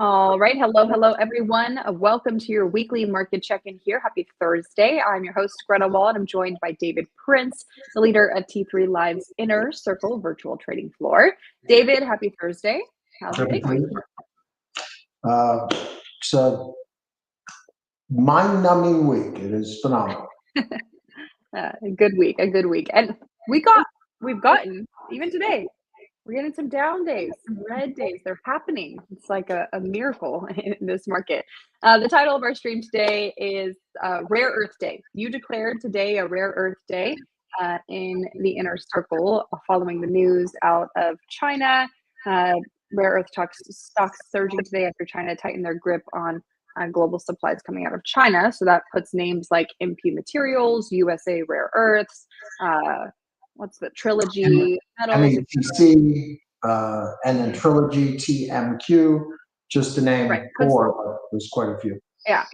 All right. Hello, everyone. Welcome to your weekly market check-in here. Happy Thursday. I'm your host, Greta Wall, and I'm joined by David Prince, the leader at T3 Live's Inner Circle virtual trading floor. David, happy Thursday. How's your day going? It's a mind-numbing week. It is phenomenal. A good week, And we've gotten, even today, we're getting some down days, some red days. They're happening. It's like a miracle in this market. The title of our stream today is Rare Earth Day. You declared today a Rare Earth Day in the Inner Circle following the news out of China. Rare earth stocks surging today after China tightened their grip on global supplies coming out of China. So that puts names like MP Materials, USA Rare Earths, what's the Trilogy Metals, METC, and then Trilogy, TMQ, just to name four, but there's quite a few. Yeah.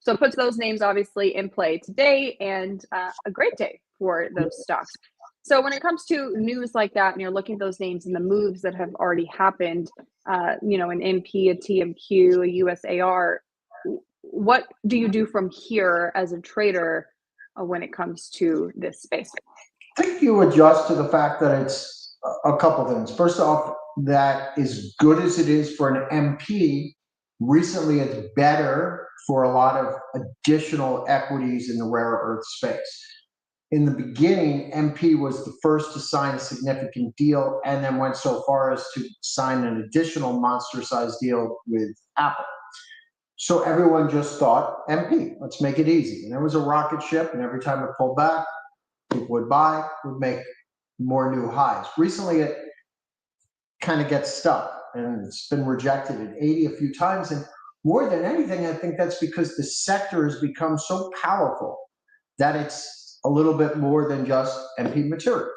So it puts those names obviously in play today, and a great day for those stocks. So when it comes to news like that, and you're looking at those names and the moves that have already happened, an MP, a TMQ, a USAR, what do you do from here as a trader when it comes to this space? I think you adjust to the fact that it's a couple things. First off, that as good as it is for an MP, recently it's better for a lot of additional equities in the rare earth space. In the beginning, MP was the first to sign a significant deal and then went so far as to sign an additional monster-sized deal with Apple. So everyone just thought, MP, let's make it easy. And it was a rocket ship, and every time it pulled back, people would buy, would make more new highs. Recently, it kind of gets stuck, and it's been rejected at 80 a few times. And more than anything, I think that's because the sector has become so powerful that it's a little bit more than just MP Materials,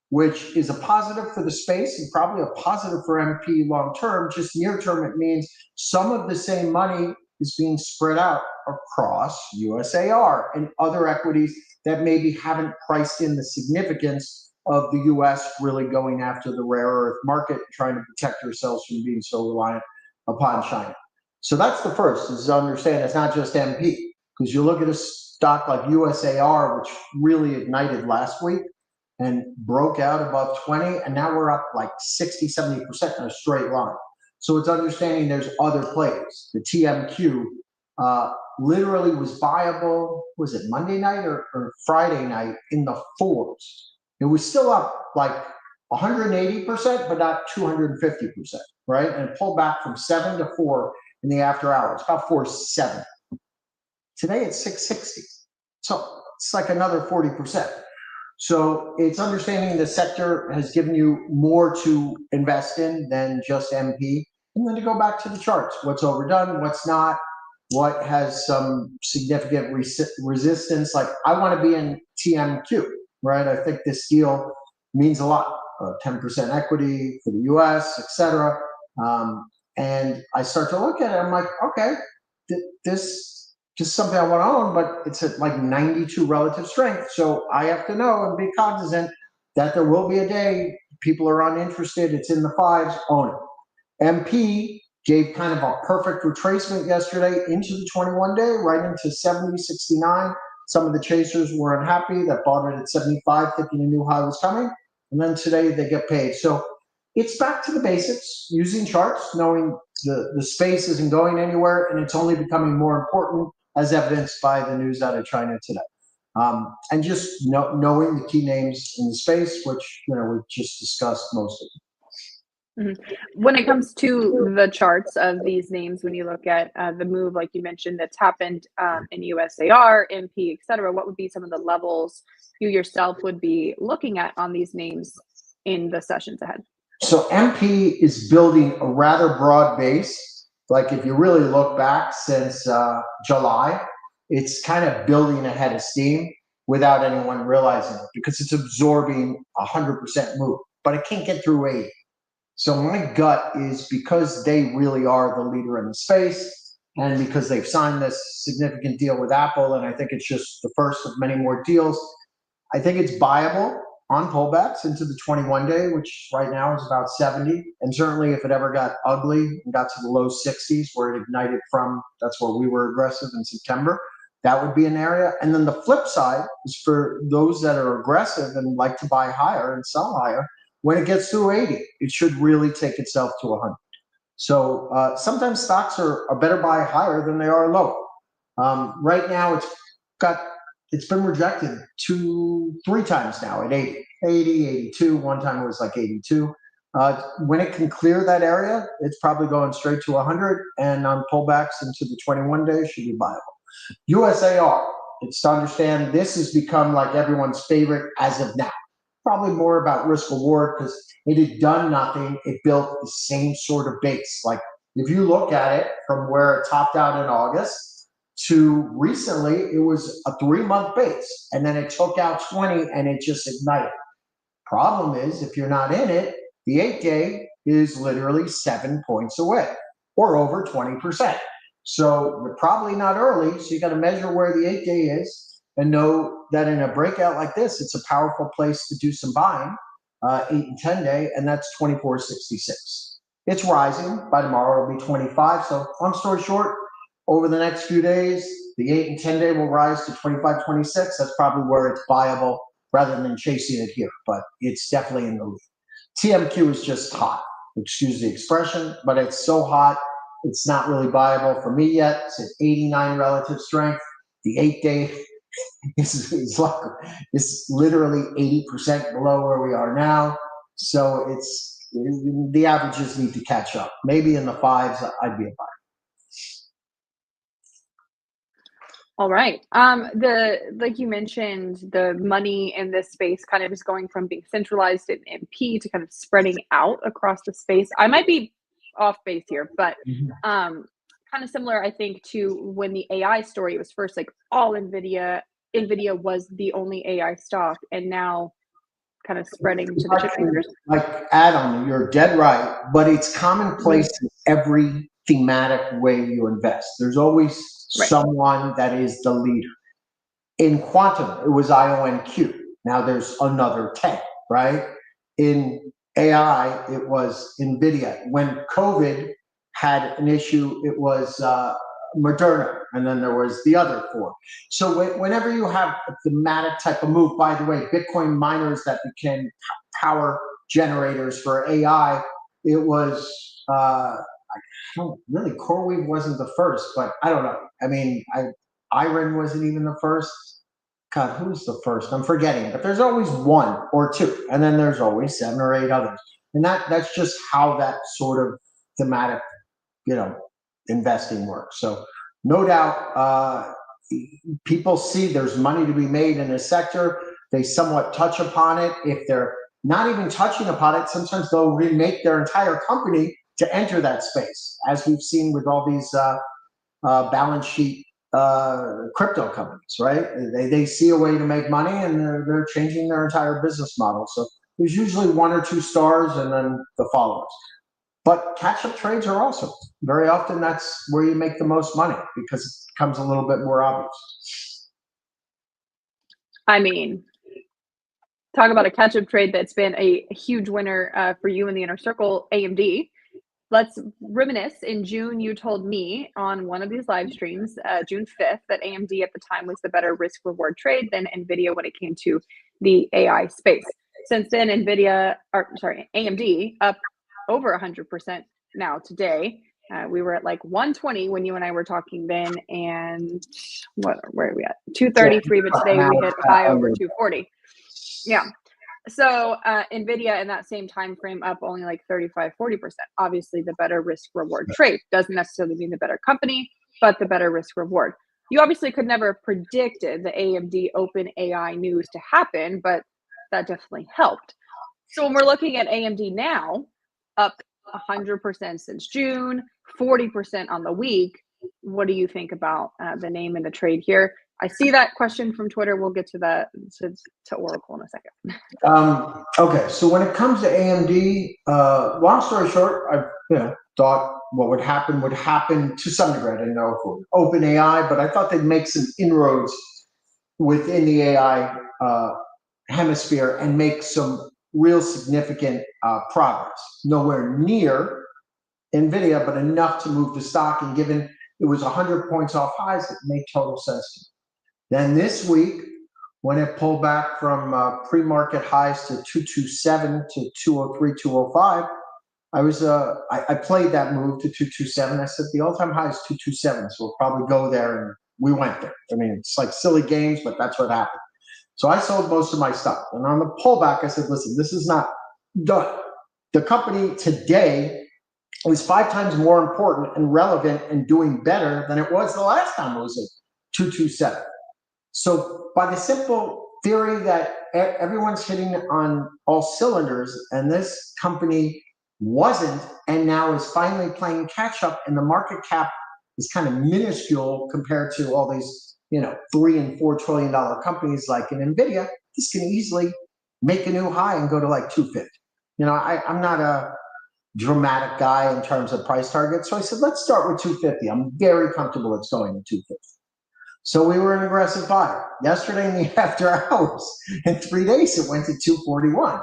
which is a positive for the space and probably a positive for MP long term. Just near term, it means some of the same money is being spread out across USAR and other equities that maybe haven't priced in the significance of the US really going after the rare earth market, trying to protect yourselves from being so reliant upon China. So that's the first, is to understand it's not just MP, because you look at a stock like USAR, which really ignited last week and broke out above 20, and now we're up like 60, 70% in a straight line. So it's understanding there's other plays. The TMQ literally was viable, was it Monday night or Friday night, in the fours. It was still up like 180%, but not 250%, right? And it pulled back from 7 to 4 in the after hours, about 470. Today it's 660. So it's like another 40%. So it's understanding the sector has given you more to invest in than just MP. And then to go back to the charts, what's overdone, what's not, what has some significant resistance. Like, I want to be in TMQ, right? I think this deal means a lot, 10% equity for the US, et cetera. And I start to look at it, I'm like, okay, this is something I want to own, but it's at like 92 relative strength. So I have to know and be cognizant that there will be a day people are uninterested, it's in the fives, own it. MP gave kind of a perfect retracement yesterday into the 21-day, right into 70, 69. Some of the chasers were unhappy that bought it at 75, thinking a new high was coming. And then today they get paid. So it's back to the basics, using charts, knowing the space isn't going anywhere, and it's only becoming more important, as evidenced by the news out of China today. And just knowing the key names in the space, which we just discussed most of them. When it comes to the charts of these names, when you look at the move, like you mentioned, that's happened in USAR, MP, et cetera, what would be some of the levels you yourself would be looking at on these names in the sessions ahead? So MP is building a rather broad base. Like, if you really look back since July, it's kind of building a head of steam without anyone realizing it, because it's absorbing 100% move, but it can't get through 80. So my gut is, because they really are the leader in the space, and because they've signed this significant deal with Apple, and I think it's just the first of many more deals, I think it's buyable. on pullbacks into the 21-day, which right now is about 70. And certainly if it ever got ugly and got to the low 60s where it ignited from, that's where we were aggressive in September, that would be an area. And then the flip side is for those that are aggressive and like to buy higher and sell higher, when it gets to 80, it should really take itself to 100. So sometimes stocks are better buy higher than they are lower. Right now, it's been rejected 3 times now at 80, 82. One time it was like 82. When it can clear that area, it's probably going straight to 100, and on pullbacks into the 21 days should be viable. USAR, it's to understand this has become like everyone's favorite as of now. Probably more about risk reward because it had done nothing. It built the same sort of base. Like if you look at it from where it topped out in August to recently, it was a 3-month base, and then it took out 20 and it just ignited. Problem is, if you're not in it, the 8-day is literally 7 points away or over 20%. So you're probably not early. So you got to measure where the 8-day is and know that in a breakout like this, it's a powerful place to do some buying, 8 and 10-day, and that's 24.66. It's rising. By tomorrow, it'll be 25. So long story short, over the next few days, the 8 and 10-day will rise to 25.26. That's probably where it's viable rather than chasing it here, but it's definitely in the lead. TMQ is just hot, excuse the expression, but it's so hot, it's not really viable for me yet. It's at 89 relative strength. The 8-day is literally 80% below where we are now. So the averages need to catch up. Maybe in the 5s, I'd be a buyer. All right. Like you mentioned, the money in this space kind of is going from being centralized in MP to kind of spreading out across the space. I might be off base here, but kind of similar, I think, to when the AI story was first like all NVIDIA. NVIDIA was the only AI stock, and now kind of spreading to the chip makers. Like Adam, you're dead right, but it's commonplace in every thematic way you invest. There's always someone that is the leader. In quantum, it was IONQ. Now there's another 10, right? In AI, it was NVIDIA. When COVID had an issue, it was Moderna, and then there was the other 4. So whenever you have a thematic type of move, by the way, Bitcoin miners that became power generators for AI, it was really, CoreWeave wasn't the first, but I don't know. I mean, Iron wasn't even the first. God, who's the first? I'm forgetting, but there's always 1 or 2, and then there's always 7 or 8 others, and that's just how that sort of thematic, investing works. So no doubt, people see there's money to be made in a sector. They somewhat touch upon it. If they're not even touching upon it, sometimes they'll remake their entire company to enter that space, as we've seen with all these balance sheet crypto companies, right? They see a way to make money, and they're changing their entire business model. So there's usually 1 or 2 stars and then the followers. But catch-up trades are awesome. Very often that's where you make the most money because it becomes a little bit more obvious. I mean, talk about a catch-up trade that's been a huge winner for you in the inner circle, AMD. Let's reminisce. In June, you told me on one of these live streams, June 5th, that AMD at the time was the better risk-reward trade than NVIDIA when it came to the AI space. Since then, AMD up over 100% now today. We were at like 120 when you and I were talking then, and where are we at? 233, but today we hit high over 240. Yeah. So NVIDIA in that same time frame up only like 35-40%. Obviously, the better risk reward trade doesn't necessarily mean the better company, but the better risk reward. You obviously could never have predicted the AMD Open AI news to happen, but that definitely helped. So when we're looking at AMD now, up 100% since June, 40% on the week. What do you think about the name and the trade here? I see that question from Twitter. We'll get to that to Oracle in a second. Okay, so when it comes to AMD, long story short, I thought what would happen to some degree. I didn't know if it would open AI, but I thought they'd make some inroads within the AI hemisphere and make some real significant progress. Nowhere near NVIDIA, but enough to move the stock. And given it was 100 points off highs, it made total sense to me. Then this week, when it pulled back from pre-market highs to 227 to 203, 205, I played that move to 227. I said the all-time high is 227, so we'll probably go there, and we went there. I mean, it's like silly games, but that's what happened. So I sold most of my stuff, and on the pullback, I said, "Listen, this is not done. The company today is 5 times more important and relevant and doing better than it was the last time it was at 227." So by the simple theory that everyone's hitting on all cylinders, and this company wasn't, and now is finally playing catch up, and the market cap is kind of minuscule compared to all these, $3 and $4 trillion companies like an NVIDIA, this can easily make a new high and go to like 250. I'm not a dramatic guy in terms of price targets, so I said, let's start with 250. I'm very comfortable it's going to 250. So we were an aggressive buyer. Yesterday in the after hours, in 3 days, it went to 241.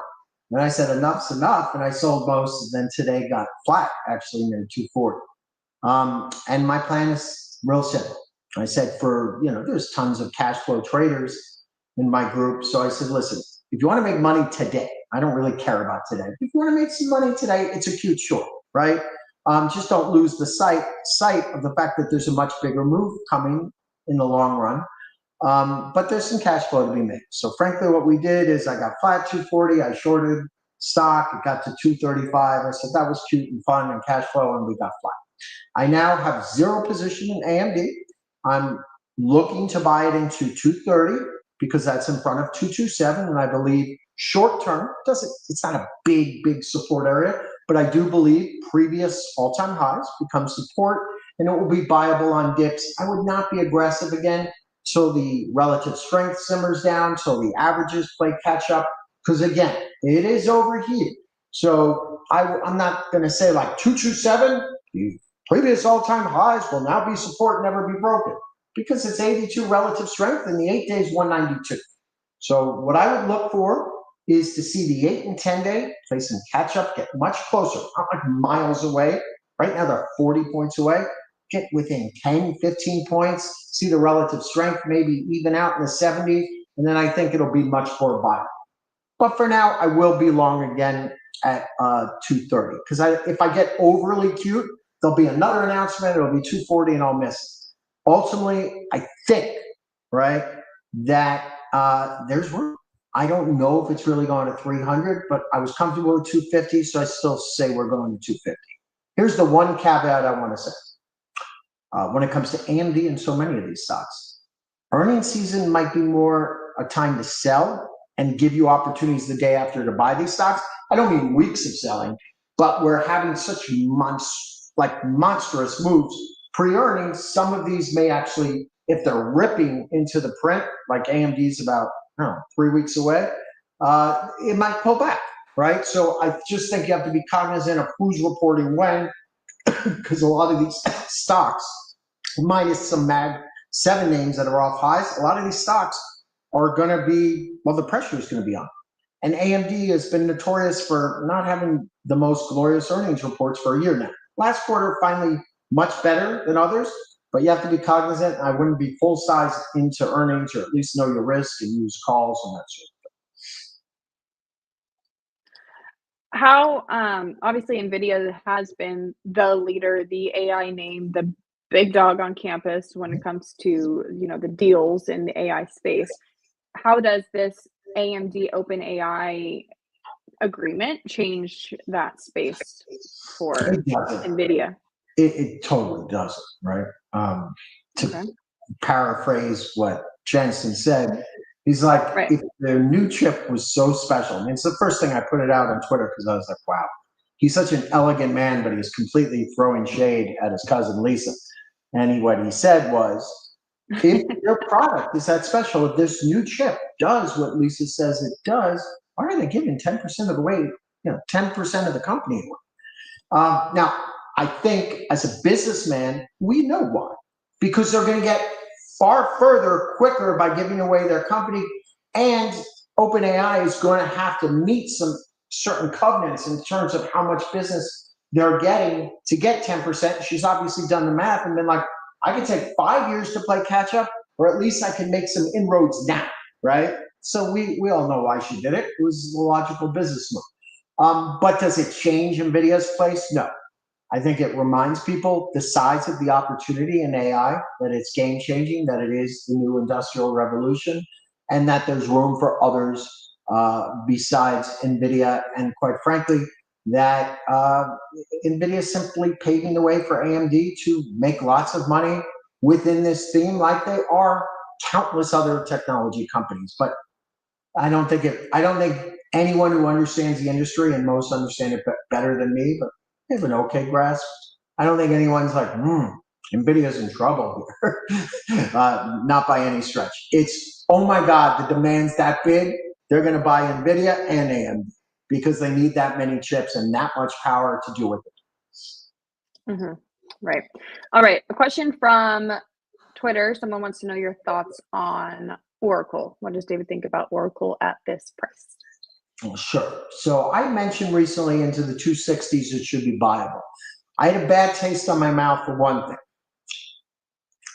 And I said, enough's enough, and I sold most, and then today got flat, actually, near 240. And my plan is real simple. I said, there's tons of cash flow traders in my group. So I said, listen, if you want to make money today, I don't really care about today. If you want to make some money today, it's a cute short, right? Just don't lose the sight of the fact that there's a much bigger move coming in the long run. But there's some cash flow to be made. So frankly, what we did is I got flat 240. I shorted stock. It got to 235. I said that was cute and fun and cash flow, and we got flat. I now have 0 position in AMD. I'm looking to buy it into 230 because that's in front of 227, and I believe short term it's not a big support area, but I do believe previous all-time highs become support, and it will be buyable on dips. I would not be aggressive again so the relative strength simmers down, so the averages play catch up, because again, it is overheated. So I'm not going to say like 227, the previous all-time highs will now be support, never be broken, because it's 82 relative strength and the 8 days 192. So what I would look for is to see the 8 and 10 day play some catch up, get much closer, not like miles away. Right now they're 40 points away. Get within 10, 15 points, see the relative strength, maybe even out in the 70s, and then I think it'll be much more buy. But for now, I will be long again at 230, because if I get overly cute, there'll be another announcement, it'll be 240, and I'll miss it. Ultimately, I think, right, that there's room. I don't know if it's really going to 300, but I was comfortable with 250, so I still say we're going to 250. Here's the one caveat I want to say. When it comes to AMD and so many of these stocks, earnings season might be more a time to sell and give you opportunities the day after to buy these stocks. I don't mean weeks of selling, but we're having such monstrous moves pre-earnings. Some of these may actually, if they're ripping into the print, like AMD's about 3 weeks away, it might pull back, right? So I just think you have to be cognizant of who's reporting when, because a lot of these stocks, minus some Mag 7 names that are off highs, a lot of these stocks are going to be, the pressure is going to be on. And AMD has been notorious for not having the most glorious earnings reports for a year now. Last quarter, finally, much better than others, but you have to be cognizant. I wouldn't be full size into earnings, or at least know your risk and use calls and that sort of thing. How obviously NVIDIA has been the leader, the AI name, the big dog on campus when it comes to the deals in the AI space. How does this AMD OpenAI agreement change that space for NVIDIA? It totally doesn't, right? To paraphrase what Jensen said, he's like, if their new chip was so special, I mean, it's the first thing I put it out on Twitter because I was like, wow, he's such an elegant man, but he's completely throwing shade at his cousin Lisa. And what he said was, if your product is that special, if this new chip does what Lisa says it does, why are they giving 10% of the way, 10% of the company away? Now, I think as a businessman, we know why. Because they're going to get far further quicker by giving away their company. And OpenAI is going to have to meet some certain covenants in terms of how much business they're getting to get 10%. She's obviously done the math and been like, I can take 5 years to play catch up, or at least I can make some inroads now, right? So we all know why she did it. It was a logical business move. But does it change NVIDIA's place? No. I think it reminds people the size of the opportunity in AI, that it's game changing, that it is the new industrial revolution, and that there's room for others besides NVIDIA. And quite frankly, that NVIDIA is simply paving the way for AMD to make lots of money within this theme, like they are countless other technology companies. But I don't think anyone who understands the industry, and most understand it better than me, but they have an okay grasp. I don't think anyone's like, NVIDIA's in trouble here. Not by any stretch. It's, oh my God, the demand's that big, they're going to buy NVIDIA and AMD because they need that many chips and that much power to do with it. Mm-hmm. Right. All right. A question from Twitter. Someone wants to know your thoughts on Oracle. What does David think about Oracle at this price? Well, sure. So I mentioned recently into the 260s it should be buyable. I had a bad taste on my mouth for one thing.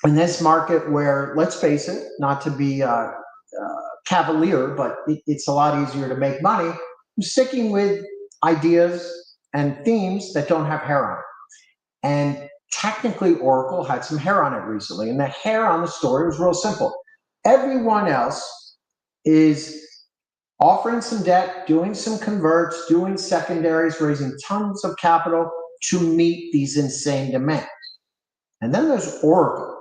In this market where, let's face it, not to be cavalier, but it's a lot easier to make money, I'm sticking with ideas and themes that don't have hair on it. And technically, Oracle had some hair on it recently. And the hair on the story was real simple. Everyone else is offering some debt, doing some converts, doing secondaries, raising tons of capital to meet these insane demands. And then there's Oracle,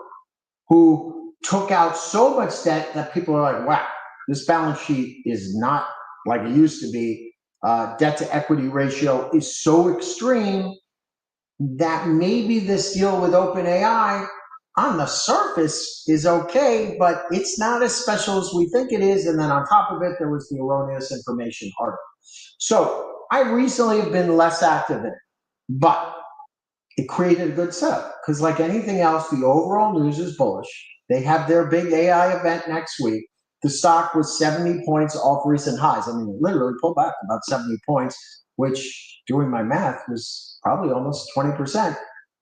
who took out so much debt that people are like, wow, this balance sheet is not like it used to be. Debt to equity ratio is so extreme that maybe this deal with OpenAI on the surface is okay, but it's not as special as we think it is. And then on top of it, there was the erroneous information article. So I recently have been less active in it, but it created a good setup because, like anything else, the overall news is bullish. They have their big AI event next week. The stock was 70 points off recent highs. I mean, it literally pulled back about 70 points, which, doing my math, was probably almost 20%.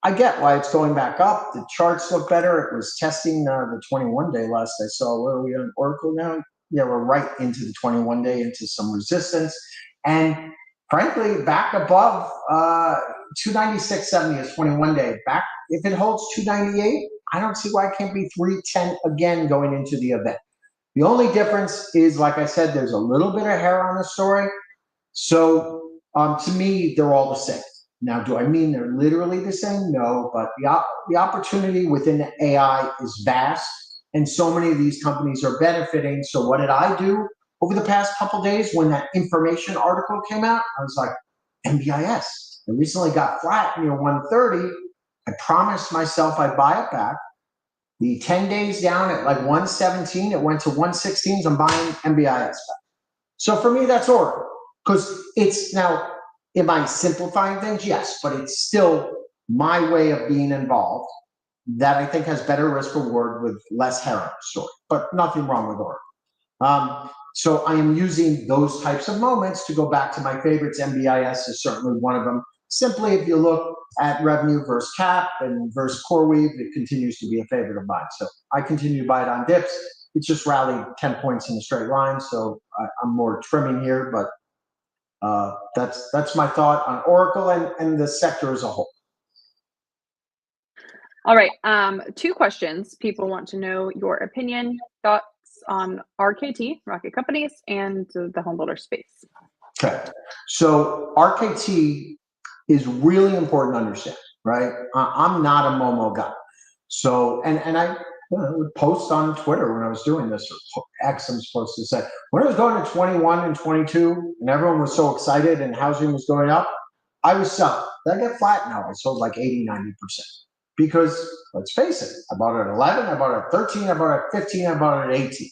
I get why it's going back up. The charts look better. It was testing the 21-day last I saw. Where are we on Oracle now? Yeah, we're right into the 21-day, into some resistance. And frankly, back above 296.70 is 21-day. Back, if it holds 298, I don't see why it can't be 310 again going into the event. The only difference is, like I said, there's a little bit of hair on the story. So to me, they're all the same. Now, do I mean they're literally the same? No, but the opportunity within AI is vast, and so many of these companies are benefiting. So what did I do over the past couple of days when that information article came out? I was like, MBIS. I recently got flat near 130. I promised myself I'd buy it back. The 10 days down at like 117, it went to 116s. I'm buying MBIS back. So for me, that's Oracle, because it's now, am I simplifying things? Yes, but it's still my way of being involved that I think has better risk reward with less hair on the story, but nothing wrong with Oracle. So I am using those types of moments to go back to my favorites. MBIS is certainly one of them. Simply, if you look at revenue versus cap and versus CoreWeave, it continues to be a favorite of mine. So I continue to buy it on dips. It's just rallied 10 points in a straight line, so I'm more trimming here, but that's my thought on Oracle and the sector as a whole. All right. 2 questions. People want to know your opinion, thoughts on RKT, Rocket Companies, and the home builder space. Okay. So RKT is really important to understand, right? I'm not a Momo guy. So, and I would post on Twitter when I was doing this, or X, I'm supposed to say, when it was going to 21 and 22, and everyone was so excited and housing was going up, I was selling. Then I get flat now. I sold like 80, 90%. Because let's face it, I bought it at 11, I bought it at 13, I bought it at 15, I bought it at 18.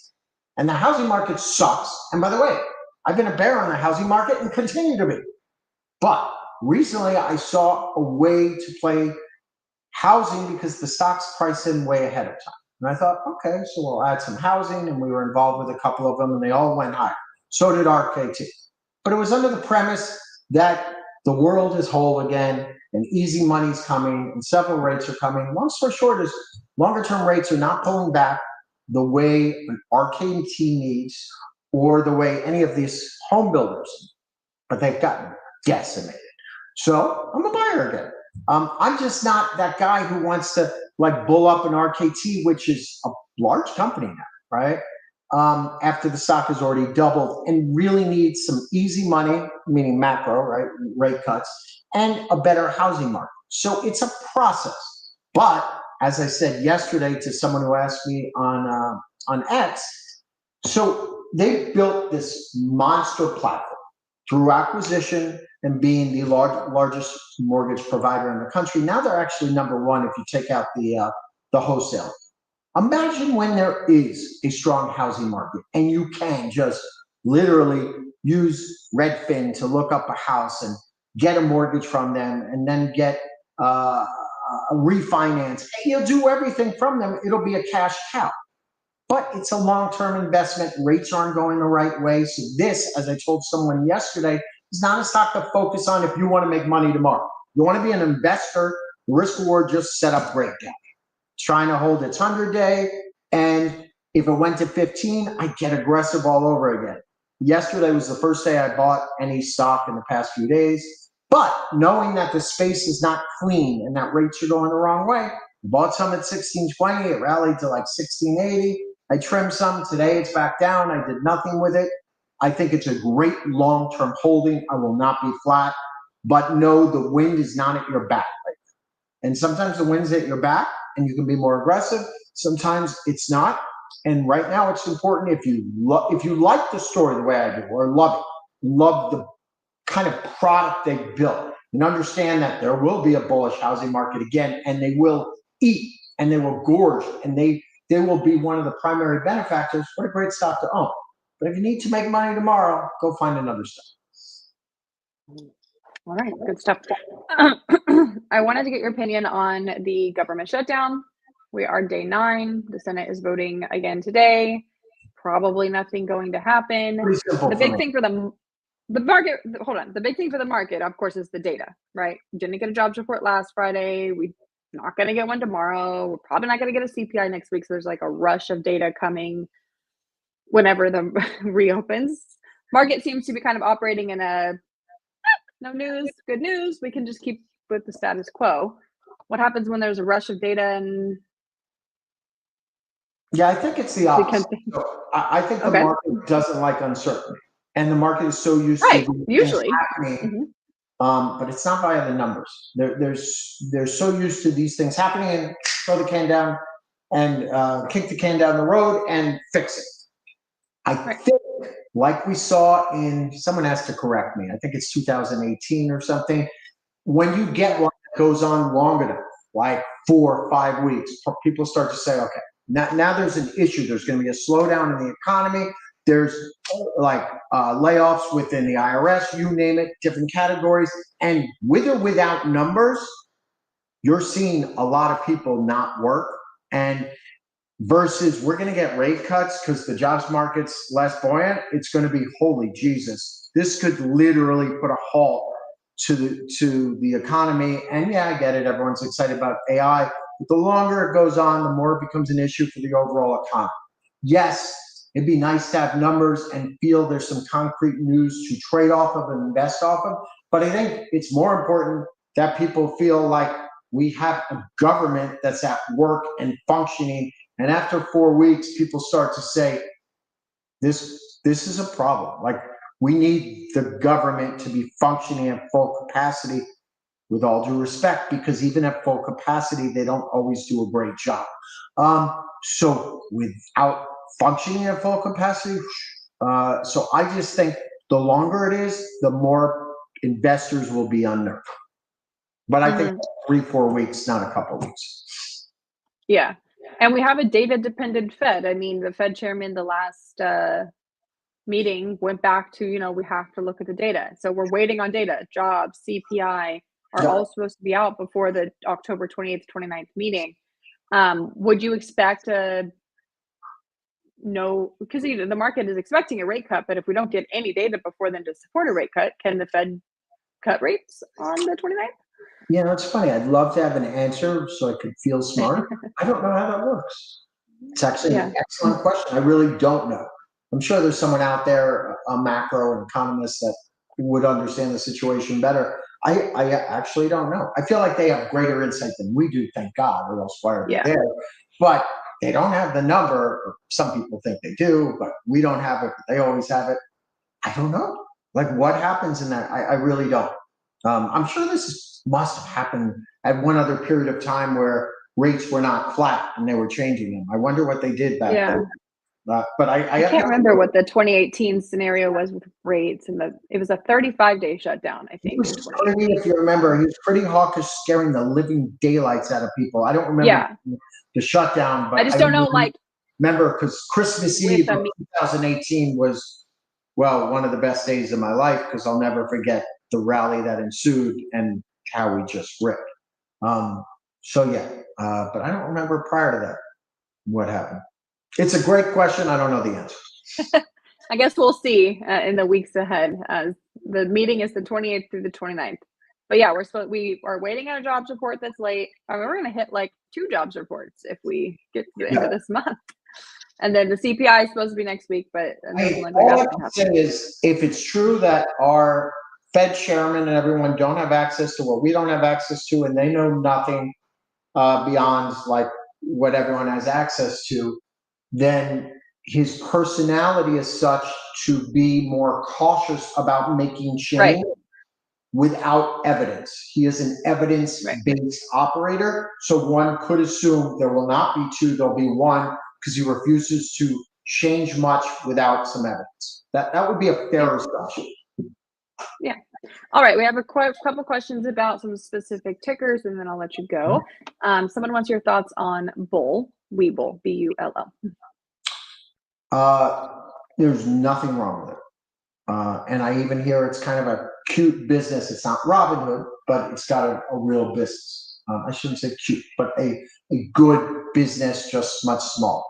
And the housing market sucks. And by the way, I've been a bear on the housing market and continue to be. But recently I saw a way to play housing because the stock's priced in way ahead of time. And I thought, okay, so we'll add some housing, and we were involved with a couple of them and they all went higher. So did RKT. But it was under the premise that the world is whole again and easy money's coming and several rates are coming. Long story short is longer term rates are not pulling back the way an RKT needs or the way any of these home builders, but they've gotten decimated. So I'm a buyer again. I'm just not that guy who wants to like bull up an RKT, which is a large company now, right? After the stock has already doubled and really needs some easy money, meaning macro, right? Rate cuts and a better housing market. So it's a process. But as I said yesterday to someone who asked me on X, so they built this monster platform through acquisition and being the largest mortgage provider in the country. Now they're actually number one if you take out the wholesale. Imagine when there is a strong housing market and you can just literally use Redfin to look up a house and get a mortgage from them and then get a refinance. And you'll do everything from them. It'll be a cash cow. But it's a long-term investment. Rates aren't going the right way. So this, as I told someone yesterday, is not a stock to focus on if you want to make money tomorrow. You want to be an investor, the risk reward just set up breakdown. It's trying to hold its 100-day, and if it went to 15, I'd get aggressive all over again. Yesterday was the first day I bought any stock in the past few days, but knowing that the space is not clean and that rates are going the wrong way, I bought some at 16.20, it rallied to like 16.80. I trimmed some. Today it's back down. I did nothing with it. I think it's a great long-term holding. I will not be flat, but know the wind is not at your back. And sometimes the wind's at your back and you can be more aggressive. Sometimes it's not. And right now it's important if you like the story the way I do or love the kind of product they built and understand that there will be a bullish housing market again and they will eat and they will gorge and they will be one of the primary benefactors. What a great stock to own. But if you need to make money tomorrow, go find another stock. All right, good stuff. I wanted to get your opinion on the government shutdown. We are day 9. The Senate is voting again today. Probably nothing going to happen. The big thing for the market, hold on. The big thing for the market, of course, is the data, right? Didn't get a jobs report last Friday. We're not going to get one tomorrow. We're probably not going to get a CPI next week. So there's like a rush of data coming whenever the reopens. Market seems to be kind of operating in a no news, good news. We can just keep with the status quo. What happens when there's a rush of data and? Yeah, I think it's the opposite. So I think the market doesn't like uncertainty, and the market is so used to usually happening. But it's not via the numbers. They're so used to these things happening and throw the can down and kick the can down the road and fix it. I think, like we saw in, someone has to correct me, I think it's 2018 or something, when you get one that goes on long enough, like 4 or 5 weeks, people start to say, okay, now there's an issue. There's going to be a slowdown in the economy. There's like layoffs within the IRS, you name it, different categories. And with or without numbers, you're seeing a lot of people not work. And versus we're going to get rate cuts because the jobs market's less buoyant, it's going to be, holy Jesus, this could literally put a halt to the economy. And yeah, I get it. Everyone's excited about AI. But the longer it goes on, the more it becomes an issue for the overall economy. Yes, it'd be nice to have numbers and feel there's some concrete news to trade off of and invest off of. But I think it's more important that people feel like we have a government that's at work and functioning. And after 4 weeks, people start to say, this is a problem. Like, we need the government to be functioning at full capacity, with all due respect, because even at full capacity, they don't always do a great job. So without functioning at full capacity, so I just think the longer it is, the more investors will be unnerved. But I think 3-4 weeks, not a couple of weeks. Yeah. And we have a data-dependent Fed. I mean, the Fed chairman, the last meeting, went back to, we have to look at the data. So we're waiting on data. Jobs, CPI are all supposed to be out before the October 28th, 29th meeting. Would you expect know, because the market is expecting a rate cut, but if we don't get any data before then to support a rate cut, can the Fed cut rates on the 29th? It's funny. I'd love to have an answer so I could feel smart. I don't know how that works. It's actually Yeah. an excellent question. I really don't know. I'm sure there's someone out there, a macro economist, that would understand the situation better. I actually don't know. I feel like they have greater insight than we do, thank God, or else why are they Yeah. there? But they don't have the number. Some people think they do, but we don't have it. But they always have it. I don't know. Like, what happens in that? I really don't. I'm sure this must have happened at one other period of time where rates were not flat and they were changing them. I wonder what they did back Yeah. then. But I I have can't no remember clue. what the 2018 scenario was with rates, and it was a 35-day shutdown, I He think, was in screaming, if 2018. you remember, he was pretty hawkish, scaring the living daylights out of people. I don't remember Yeah. the shutdown, I but just I don't know, like, remember because Christmas with Eve of 2018 was, well, one of the best days of my life because I'll never forget the rally that ensued and how we just ripped. So yeah, but I don't remember prior to that what happened. It's a great question. I don't know the answer. I guess we'll see in the weeks ahead, as the meeting is the 28th through the 29th. But yeah, we are waiting on a jobs report that's late. I mean, we're going to hit like 2 jobs reports if we get to the end of Yeah. this month. And then the CPI is supposed to be next week, but it doesn't look like All that's I going to can say happen. is if it's true that our Fed chairman and everyone don't have access to what we don't have access to, and they know nothing beyond like what everyone has access to, then his personality is such to be more cautious about making Right. change without evidence. He is an Right. evidence-based operator. So one could assume there will not be 2, there'll be 1, because he refuses to change much without some evidence. That would be a Yeah. fair assumption. Yeah. All right. We have a couple questions about some specific tickers, and then I'll let you go. Someone wants your thoughts on Bull, Webull, Bull. There's nothing wrong with it. And I even hear it's kind of a cute business. It's not Robinhood, but it's got a real business. I shouldn't say cute, but a good business, just much smaller.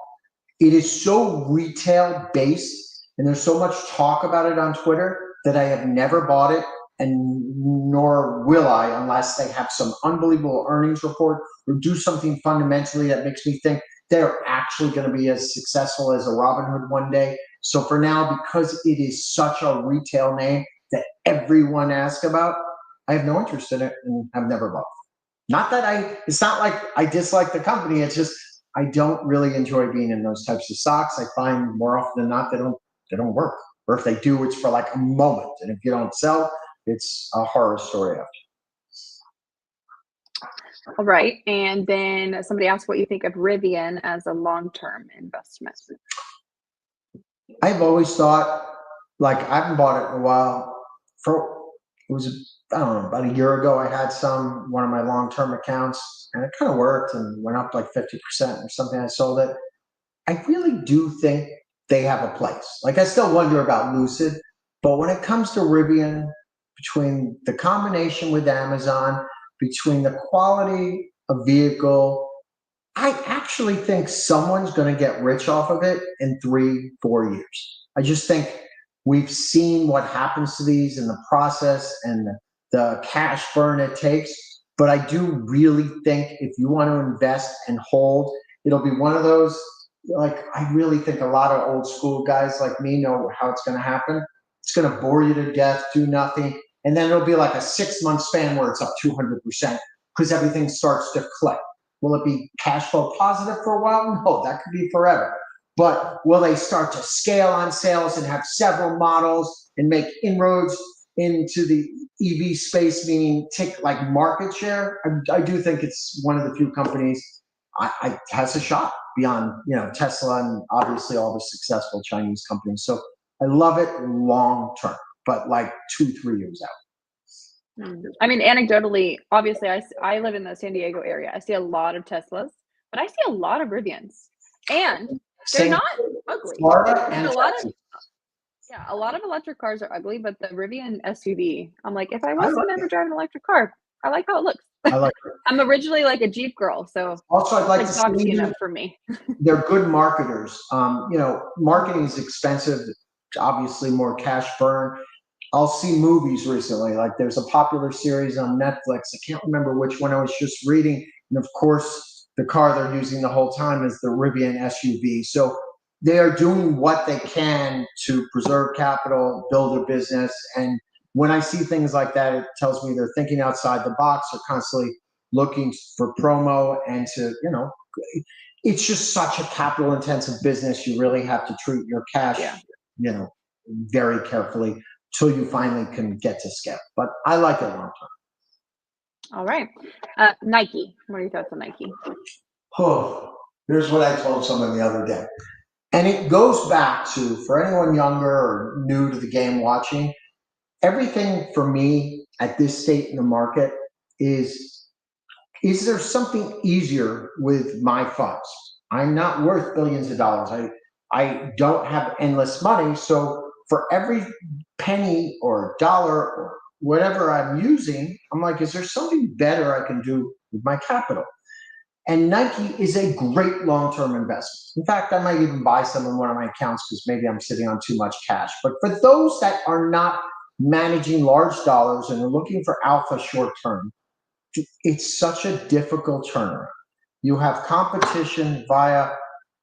It is so retail based, and there's so much talk about it on Twitter that I have never bought it, and nor will I unless they have some unbelievable earnings report or do something fundamentally that makes me think they're actually going to be as successful as a Robinhood one day. So for now, because it is such a retail name that everyone asks about, I have no interest in it and have never bought. Not that it's not like I dislike the company. It's just I don't really enjoy being in those types of stocks. I find more often than not they don't work, or if they do, it's for like a moment, and if you don't sell, it's a horror story after. All right. And then somebody asked what you think of Rivian as a long-term investment. I've always thought, like, I haven't bought it in a while. For it was, I don't know, about a year ago. I had one of my long-term accounts, and it kind of worked and went up like 50% or something. I sold it. I really do think they have a place. Like, I still wonder about Lucid, but when it comes to Rivian, between the combination with Amazon, between the quality of vehicle, I actually think someone's going to get rich off of it in 3, 4 years. I just think we've seen what happens to these in the process and the cash burn it takes. But I do really think if you want to invest and hold, it'll be one of those. Like, I really think a lot of old school guys like me know how it's going to happen. It's going to bore you to death, do nothing. And then it'll be like a 6-month span where it's up 200% because everything starts to click. Will it be cash flow positive for a while? No, that could be forever. But will they start to scale on sales and have several models and make inroads into the EV space, meaning take like market share? I do think it's one of the few companies I has a shot beyond Tesla and obviously all the successful Chinese companies. So I love it long term, but like 2, 3 years out. I mean, anecdotally, obviously, I live in the San Diego area. I see a lot of Teslas, but I see a lot of Rivians, and they're Same not ugly. Florida And and a lot Texas. of a lot of electric cars are ugly, but the Rivian SUV, I'm like, if I I was to like never it. drive an electric car, I like how it looks. I like it. I'm originally like a Jeep girl, so Also, I'd like to like see doxy enough maybe for me. they're good marketers. Marketing is expensive, obviously more cash burn. I'll see movies recently. Like there's a popular series on Netflix. I can't remember which one I was just reading. And of course, the car they're using the whole time is the Rivian SUV. So they are doing what they can to preserve capital, build a business. And when I see things like that, it tells me they're thinking outside the box. They're constantly looking for promo and to, it's just such a capital intensive business. You really have to treat your cash, Yeah. very carefully till you finally can get to scale. But I like it long term. All right. Nike. What are your thoughts on Nike? Oh, here's what I told someone the other day. And it goes back to, for anyone younger or new to the game watching, everything for me at this state in the market is there something easier with my funds? I'm not worth billions of dollars. I don't have endless money. So for every penny or dollar or whatever I'm using, I'm like, is there something better I can do with my capital? And Nike is a great long-term investment. In fact, I might even buy some in one of my accounts because maybe I'm sitting on too much cash. But for those that are not managing large dollars and are looking for alpha short term, it's such a difficult turnaround. You have competition via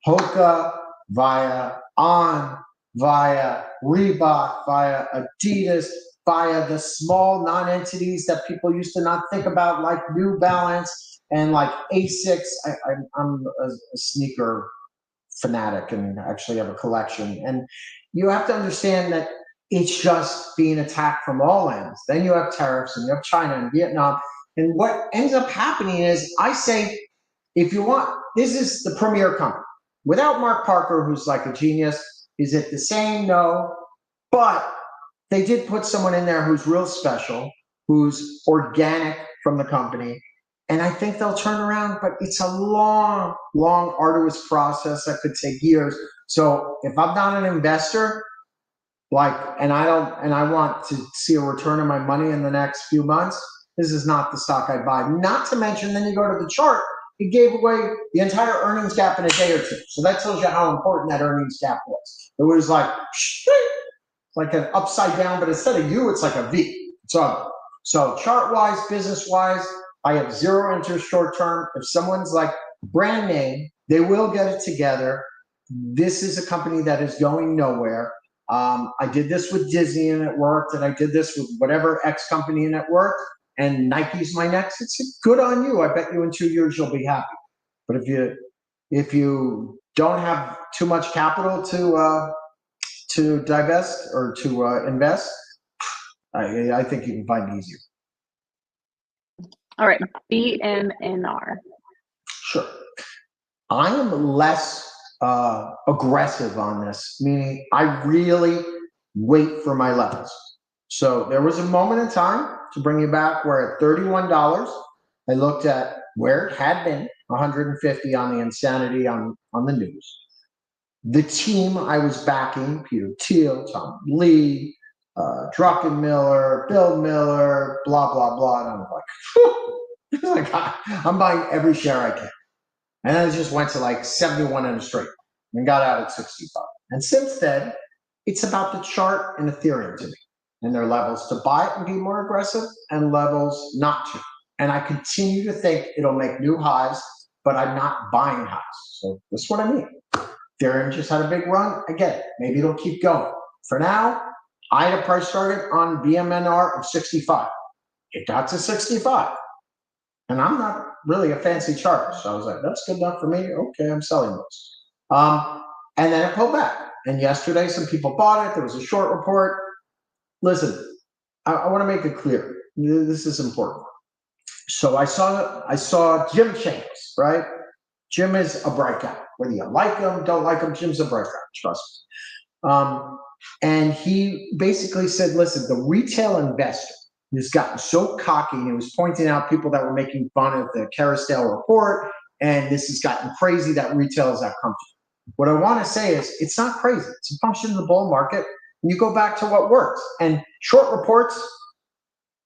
Hoka, via On, via Reebok, via Adidas, via the small non-entities that people used to not think about, like New Balance and like Asics. I'm a sneaker fanatic and actually have a collection. And you have to understand that it's just being attacked from all ends. Then you have tariffs and you have China and Vietnam. And what ends up happening is I say, if you want, this is the premier company. Without Mark Parker, who's like a genius, is it the same? No. But they did put someone in there who's real special, who's organic from the company. And I think they'll turn around, but it's a long, long, arduous process that could take years. So if I'm not an investor, and I want to see a return on my money in the next few months, this is not the stock I buy. Not to mention, then you go to the chart, it gave away the entire earnings gap in a day or two. So that tells you how important that earnings gap was. It was like an upside down, but instead of U, it's like a V. So chart wise, business wise, I have zero interest short term. If someone's like brand name, they will get it together. This is a company that is going nowhere. I did this with Disney and it worked, and I did this with whatever X company and it worked, and Nike's my next. It's good on you. I bet you in 2 years you'll be happy. But if you don't have too much capital to divest or to invest, I think you can find it easier. All right, BMNR. Sure. I am less aggressive on this, meaning I really wait for my levels. So there was a moment in time, to bring you back, where at $31, I looked at where it had been, 150 on the insanity on the news. The team I was backing, Peter Thiel, Tom Lee, Druckenmiller, Bill Miller, blah, blah, blah. And I'm like, I'm buying every share I can. And then it just went to like 71 in a straight and got out at 65. And since then, it's about the chart and Ethereum to me and their levels to buy it and be more aggressive and levels not to. And I continue to think it'll make new highs, but I'm not buying highs. So that's what I mean. Ethereum just had a big run. I get it. Maybe it'll keep going. For now, I had a price target on BMNR of 65. It got to 65. And I'm not really a fancy charter. So I was like, that's good enough for me. Okay, I'm selling those. And then it pulled back. And yesterday, some people bought it. There was a short report. Listen, I want to make it clear. This is important. So I saw Jim Chambers, right? Jim is a bright guy. Whether you like him, don't like him, Jim's a bright guy. Trust me. And he basically said, listen, the retail investor has gotten so cocky, and he was pointing out people that were making fun of the Carousel report, and this has gotten crazy that retail is that comfortable. What I want to say is it's not crazy. It's a function of the bull market. And you go back to what works. And short reports,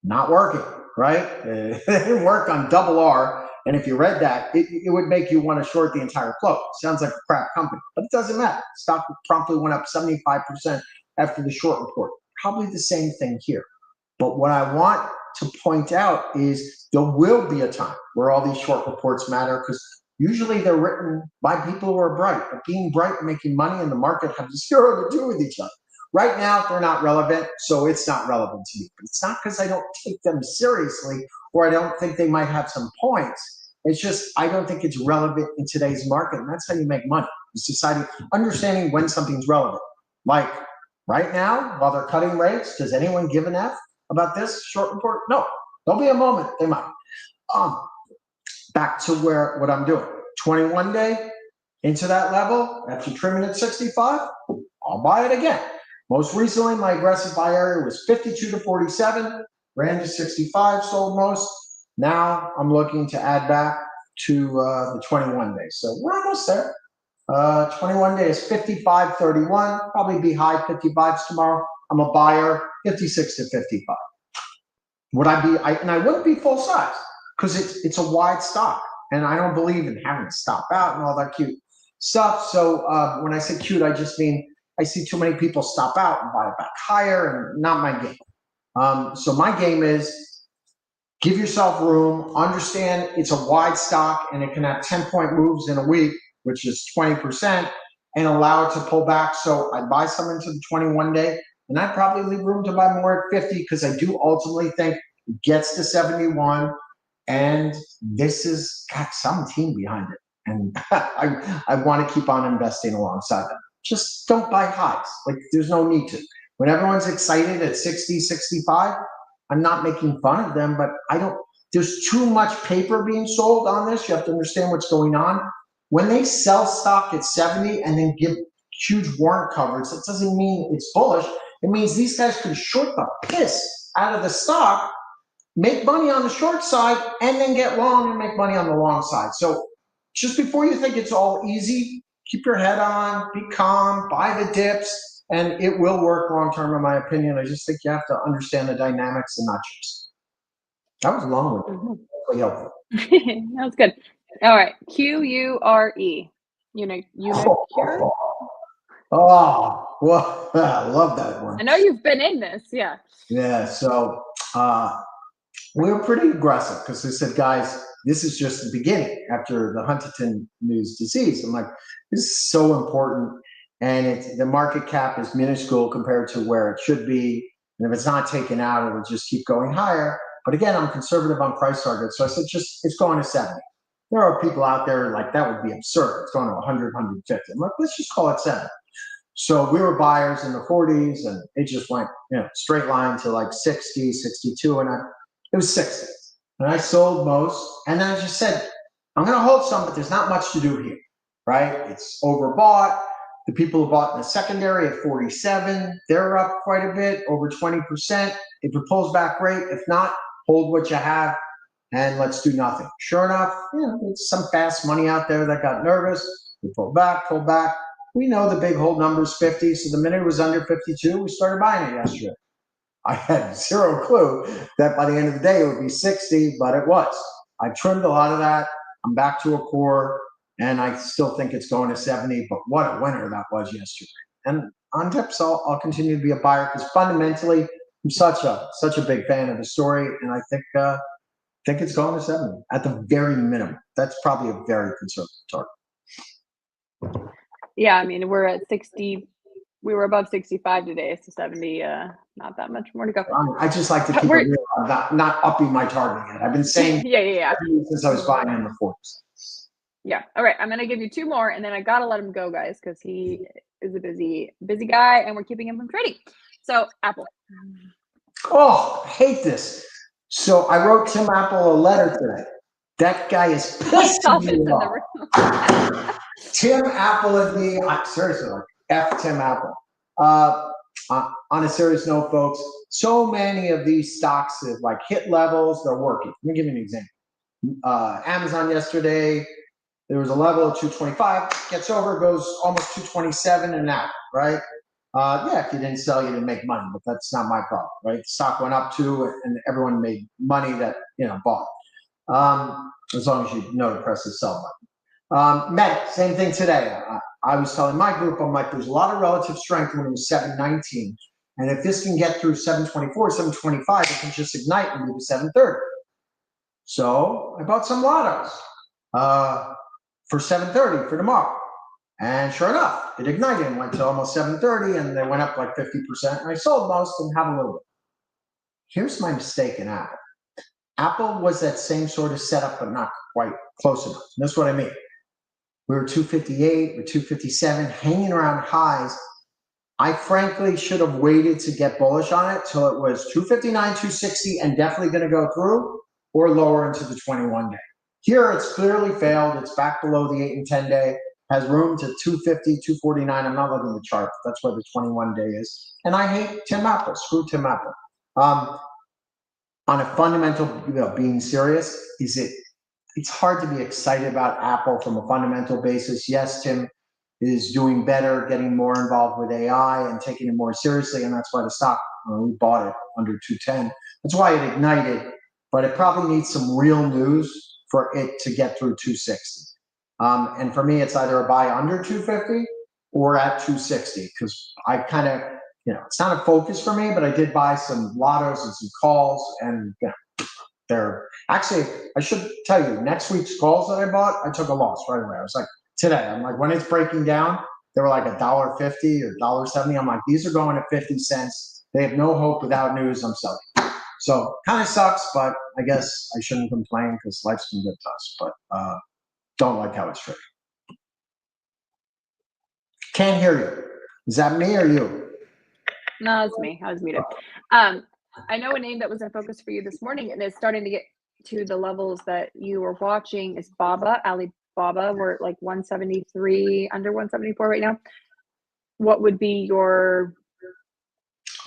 not working. right? They didn't work on double R. And if you read that, it would make you want to short the entire float. Sounds like a crap company, but it doesn't matter. Stock promptly went up 75% after the short report. Probably the same thing here. But what I want to point out is there will be a time where all these short reports matter, because usually they're written by people who are bright. But being bright and making money in the market have zero to do with each other. Right now, they're not relevant, so it's not relevant to me. But it's not because I don't take them seriously or I don't think they might have some points. It's just I don't think it's relevant in today's market, and that's how you make money. It's deciding, understanding when something's relevant. Like right now, while they're cutting rates, does anyone give an F about this short report? No. There'll be a moment they might. Back to what I'm doing. 21 day into that level after trimming at 65, I'll buy it again. Most recently, my aggressive buy area was 52 to 47, ran to 65, sold most. Now I'm looking to add back to the 21 days. So we're almost there. 21 days, 55.31, probably be high 55s tomorrow. I'm a buyer, 56 to 55. Would I be, and I wouldn't be full size because it's a wide stock and I don't believe in having to stop out and all that cute stuff. So when I say cute, I just mean I see too many people stop out and buy it back higher, and not my game. So my game is give yourself room, understand it's a wide stock and it can have 10-point moves in a week, which is 20%, and allow it to pull back. So I'd buy some into the 21 day, and I'd probably leave room to buy more at 50 because I do ultimately think it gets to 71, and this has got some team behind it. And I want to keep on investing alongside them. Just don't buy highs. Like, there's no need to. When everyone's excited at 60, 65, I'm not making fun of them, but there's too much paper being sold on this. You have to understand what's going on. When they sell stock at 70 and then give huge warrant coverage, that doesn't mean it's bullish. It means these guys could short the piss out of the stock, make money on the short side, and then get long and make money on the long side. So just before you think it's all easy, keep your head on, be calm, buy the dips, and it will work long term, in my opinion. I just think you have to understand the dynamics and not chase. That was a long one. Really helpful. That was good. All right, QURE. Unicure. Oh, well, I love that one. I know you've been in this, yeah. Yeah, so we were pretty aggressive because they said, guys, this is just the beginning after the Huntington news disease. I'm like, this is so important. And the market cap is minuscule compared to where it should be. And if it's not taken out, it will just keep going higher. But again, I'm conservative on price targets. So I said, it's going to 70. There are people out there like, that would be absurd. It's going to 100, 150. I'm like, let's just call it 70. So we were buyers in the 40s, and it just went, straight line to like 60, 62, and it was 60. And I sold most, and then I just said, I'm going to hold some, but there's not much to do here, right? It's overbought. The people who bought in the secondary at 47, they're up quite a bit, over 20%. If it pulls back, great. If not, hold what you have, and let's do nothing. Sure enough, there's some fast money out there that got nervous. We pulled back. We know the big hold number is 50, so the minute it was under 52, we started buying it yesterday. I had zero clue that by the end of the day it would be 60, but it was. I trimmed a lot of that. I'm back to a core, and I still think it's going to 70, but what a winner that was yesterday. And on dips, I'll continue to be a buyer because fundamentally, I'm such a big fan of the story, and I think it's going to 70 at the very minimum. That's probably a very conservative target. Yeah, I mean, we're at 60. We were above 65 today, so 70, not that much more to go. I just like to keep it real. I'm not upping my target yet. I've been saying yeah. since I was buying in the 40s. Yeah. All right. I'm going to give you two more, and then I got to let him go, guys, because he is a busy guy, and we're keeping him from trading. So, Apple. Oh, I hate this. So I wrote Tim Apple a letter today. That guy is pissing me off. Tim Apple and me, seriously, like F Tim Apple. On a serious note, folks, so many of these stocks have like hit levels, they're working. Let me give you an example. Amazon yesterday, there was a level of 225, gets over, goes almost 227 and out, right? Yeah, if you didn't sell, you didn't make money, but that's not my problem, right? The stock went up too, and everyone made money that bought. As long as you know to press the sell button. Met, same thing today. I was telling my group, I'm like, there's a lot of relative strength when it was 719, and if this can get through 724, 725, it can just ignite and move to 730. So I bought some lottos for 730 for tomorrow. And sure enough, it ignited and went to almost 730, and they went up like 50%. And I sold most and have a little bit. Here's my mistake in Apple. Apple was that same sort of setup, but not quite close enough. And that's what I mean. We were 258, we're 257, hanging around highs. I frankly should have waited to get bullish on it till it was 259, 260, and definitely going to go through, or lower into the 21 day. Here, it's clearly failed. It's back below the 8 and 10 day. Has room to 250, 249. I'm not looking at the chart. That's where the 21 day is. And I hate Tim Apple. Screw Tim Apple. On a fundamental, being serious, it's hard to be excited about Apple from a fundamental basis. Yes, Tim is doing better, getting more involved with AI and taking it more seriously. And that's why the stock, we bought it under 210. That's why it ignited, but it probably needs some real news for it to get through 260. And for me, it's either a buy under 250 or at 260, because I kind of, it's not a focus for me, but I did buy some lottos and some calls, and they're actually, I should tell you, next week's calls that I bought, I took a loss right away. I was like, today, I'm like, when it's breaking down, they were like $1.50 or $1.70. I'm like, these are going at 50 cents. They have no hope without news. I'm selling. So kind of sucks, but I guess I shouldn't complain because life's been good to us. But don't like how it's trading. Can't hear you. Is that me or you? No, it's me. I was muted. I know a name that was in focus for you this morning, and it's starting to get to the levels that you were watching is Baba, Alibaba. We're at like 173, under 174 right now. What would be your...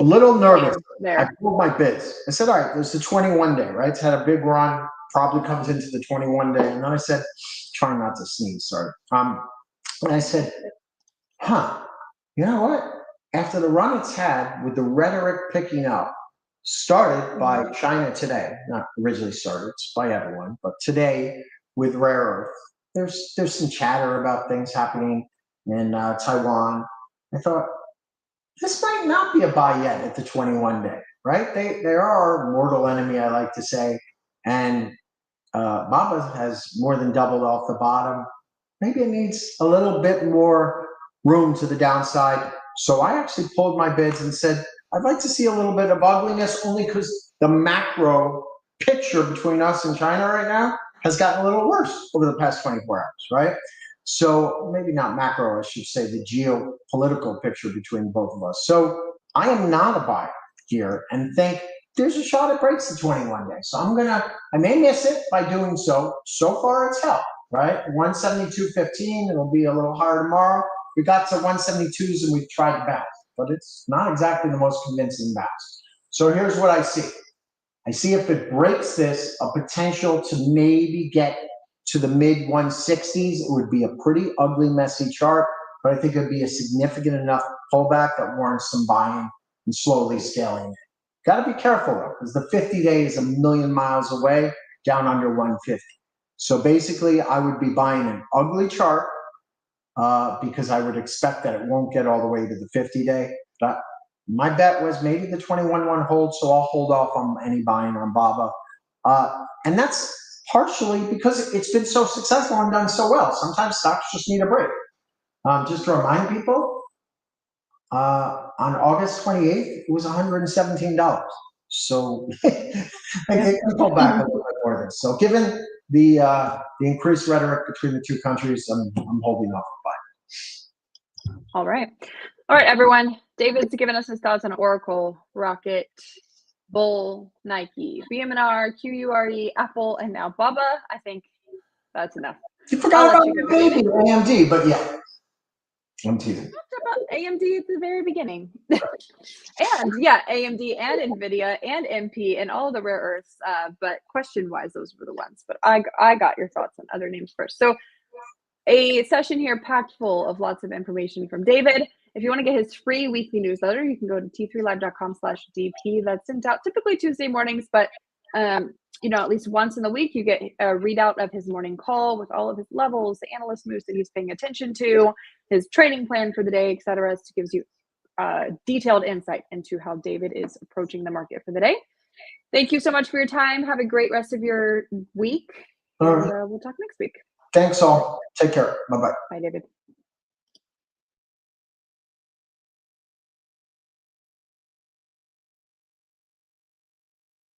A little nervous there? I pulled my bids. I said, all right, there's the 21 day, right? It's had a big run, probably comes into the 21 day. And then I said, trying not to sneeze, sorry. And I said, you know what? After the run it's had, with the rhetoric picking up, started by China today, not originally started, it's by everyone, but today with rare earth, there's some chatter about things happening in Taiwan. I thought, this might not be a buy yet at the 21 day, right? They are our mortal enemy, I like to say. And Baba has more than doubled off the bottom. Maybe it needs a little bit more room to the downside. So I actually pulled my bids and said, I'd like to see a little bit of ugliness, only because the macro picture between us and China right now has gotten a little worse over the past 24 hours, right? So maybe not macro, I should say the geopolitical picture between both of us. So I am not a buyer here and think there's a shot it breaks the 21 day. So I may miss it by doing so. So far it's held, right? 172.15, it'll be a little higher tomorrow. We got to 172s and we've tried to bounce, but it's not exactly the most convincing bounce. So here's what I see. I see if it breaks this, a potential to maybe get to the mid 160s. It would be a pretty ugly, messy chart, but I think it would be a significant enough pullback that warrants some buying and slowly scaling it. Got to be careful though, because the 50-day is a million miles away, down under 150. So basically, I would be buying an ugly chart because I would expect that it won't get all the way to the 50-day. But my bet was maybe the 21-1 hold, so I'll hold off on any buying on Baba. And that's partially because it's been so successful and done so well. Sometimes stocks just need a break. Just to remind people, on August 28th, it was $117. So it can pull back a little bit more than this. So given the increased rhetoric between the two countries, I'm holding off on buying. All right, everyone. David's given us his thoughts on Oracle, Rocket, Bull, Nike, BMNR, QURE, Apple, and now Baba. I think that's enough. You forgot about your baby, AMD, but yeah. I'm teasing. About AMD at the very beginning. And yeah, AMD and NVIDIA and MP and all the rare earths. But question-wise, those were the ones. But I got your thoughts on other names first. So a session here packed full of lots of information from David. If you want to get his free weekly newsletter, you can go to t3live.com/DP. That's sent out typically Tuesday mornings, but at least once in the week, you get a readout of his morning call with all of his levels, the analyst moves that he's paying attention to, his trading plan for the day, et cetera. So it gives you detailed insight into how David is approaching the market for the day. Thank you so much for your time. Have a great rest of your week. And we'll talk next week. Thanks all. Take care. Bye-bye. Bye, David.